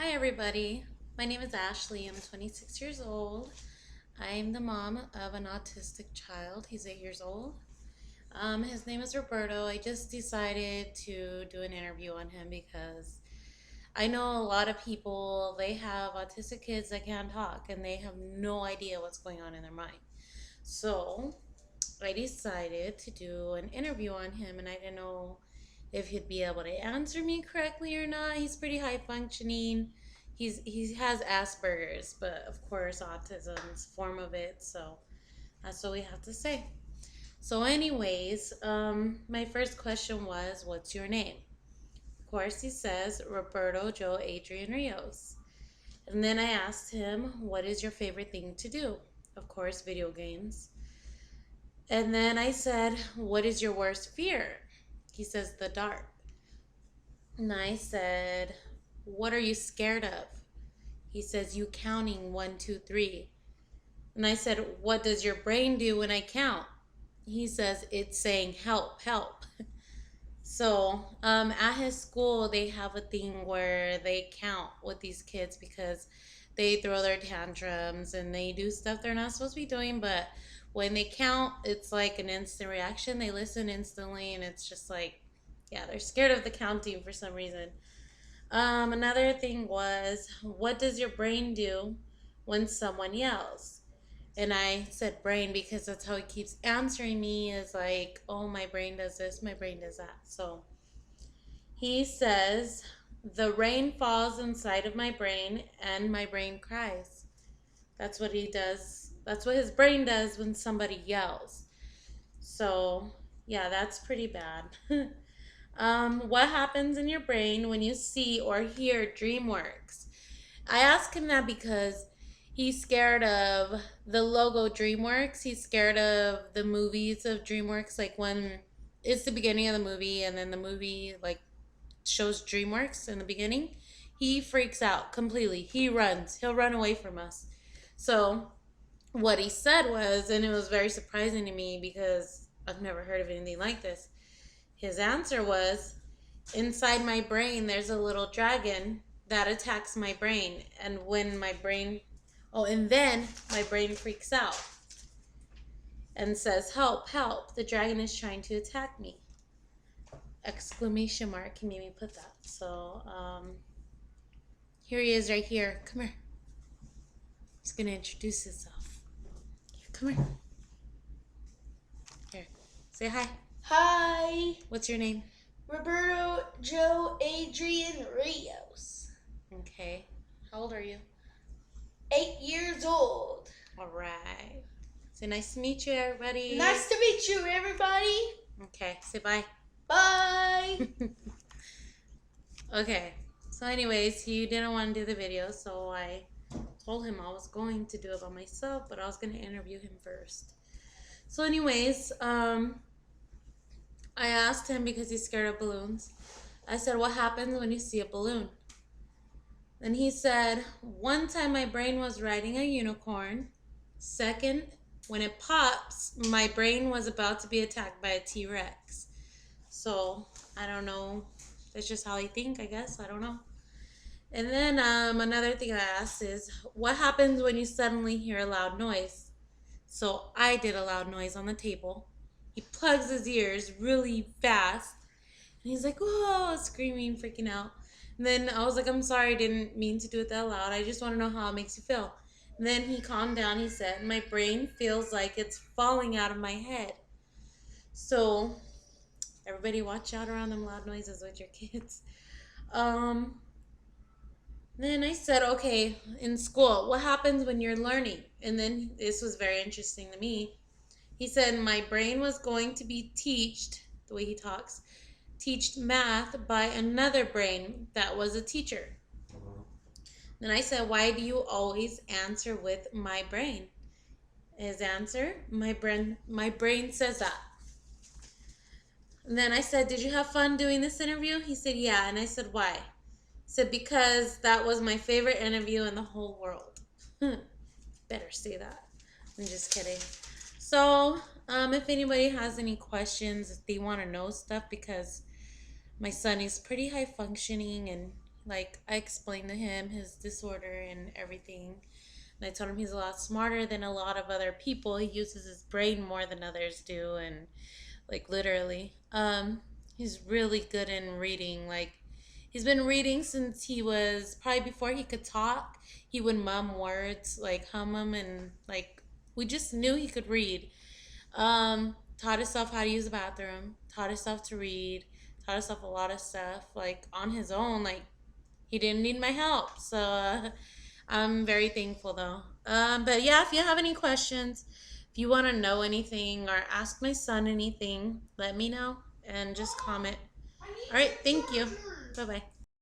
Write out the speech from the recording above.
Hi everybody, my name is Ashley. I'm 26 years old. I'm the mom of an autistic child. He's 8 years old. His name is Roberto. I just decided to do an interview on him because I know a lot of people, they have autistic kids that can't talk and they have no idea what's going on in their mind. So I decided to do an interview on him, and I didn't know if he'd be able to answer me correctly or not. He's pretty high functioning. He has Aspergers, but of course autism's form of it. So that's what we have to say. So, anyways, my first question was, "What's your name?" Of course, he says Roberto Joe Adrian Rios. And then I asked him, "What is your favorite thing to do?" Of course, video games. And then I said, "What is your worst fear?" He says, "The dark." And I said, "What are you scared of?" He says, "You counting 1, 2, 3." And I said, "What does your brain do when I count?" He says, "It's saying help, help." So at his school, they have a thing where they count with these kids because they throw their tantrums and they do stuff they're not supposed to be doing. But when they count, it's like an instant reaction. They listen instantly, and it's just like, yeah, they're scared of the counting for some reason. Another thing was, "What does your brain do when someone yells?" And I said brain because that's how he keeps answering me, is like, "Oh, my brain does this, my brain does that." So he says, "The rain falls inside of my brain and my brain cries." That's what he does. That's what his brain does when somebody yells. So, yeah, that's pretty bad. What happens in your brain when you see or hear DreamWorks? I asked him that because he's scared of the logo DreamWorks. He's scared of the movies of DreamWorks, like when it's the beginning of the movie and then the movie like shows DreamWorks in the beginning. He freaks out completely. He runs. He'll run away from us. So what he said was, and it was very surprising to me because I've never heard of anything like this. His answer was, "Inside my brain, there's a little dragon that attacks my brain. And when my brain, and then my brain freaks out and says, 'Help, help, the dragon is trying to attack me.'" Exclamation mark. He made me put that. So, here he is right here. Come here. He's going to introduce himself. Come here. Here. Say hi. Hi, What's your name? Roberto Joe Adrian Rios. Okay. How old are you? 8 years old. All right. Say nice to meet you, everybody. Nice to meet you, everybody. Okay. Say bye. Bye. Okay. So anyways, he didn't want to do the video, so I told him I was going to do it by myself, but I was going to interview him first. So anyways, I asked him because he's scared of balloons. I said, "What happens when you see a balloon?" Then he said, "One time my brain was riding a unicorn. Second, when it pops, my brain was about to be attacked by a T-Rex." So I don't know. That's just how I think, I guess. I don't know. And then another thing I asked is, "What happens when you suddenly hear a loud noise?" So I did a loud noise on the table. He plugs his ears really fast. And he's like, "Oh," screaming, freaking out. And then I was like, "I'm sorry, I didn't mean to do it that loud. I just want to know how it makes you feel." And then he calmed down. He said, "My brain feels like it's falling out of my head." So everybody watch out around them loud noises with your kids. Then I said, "Okay, in school, what happens when you're learning?" And then this was very interesting to me. He said, "My brain was going to be teached," the way he talks, "teached math by another brain that was a teacher." Then I said, "Why do you always answer with my brain?" His answer, my brain says that." And then I said, "Did you have fun doing this interview?" He said, "Yeah." And I said, "Why?" He said, "Because that was my favorite interview in the whole world." Better say that. I'm just kidding. So, if anybody has any questions, if they want to know stuff, because my son is pretty high functioning and Like, I explained to him his disorder and everything. And I told him he's a lot smarter than a lot of other people. He uses his brain more than others do, and like literally. He's really good in reading. Like, he's been reading since he was probably before he could talk. He would mum words, like hum them, and like we just knew he could read. Taught himself how to use the bathroom. Taught himself to read. Taught himself a lot of stuff like on his own. Like, he didn't need my help. So I'm very thankful though. But yeah, if you have any questions, if you want to know anything or ask my son anything, let me know and just comment. All right, thank you. Bye bye.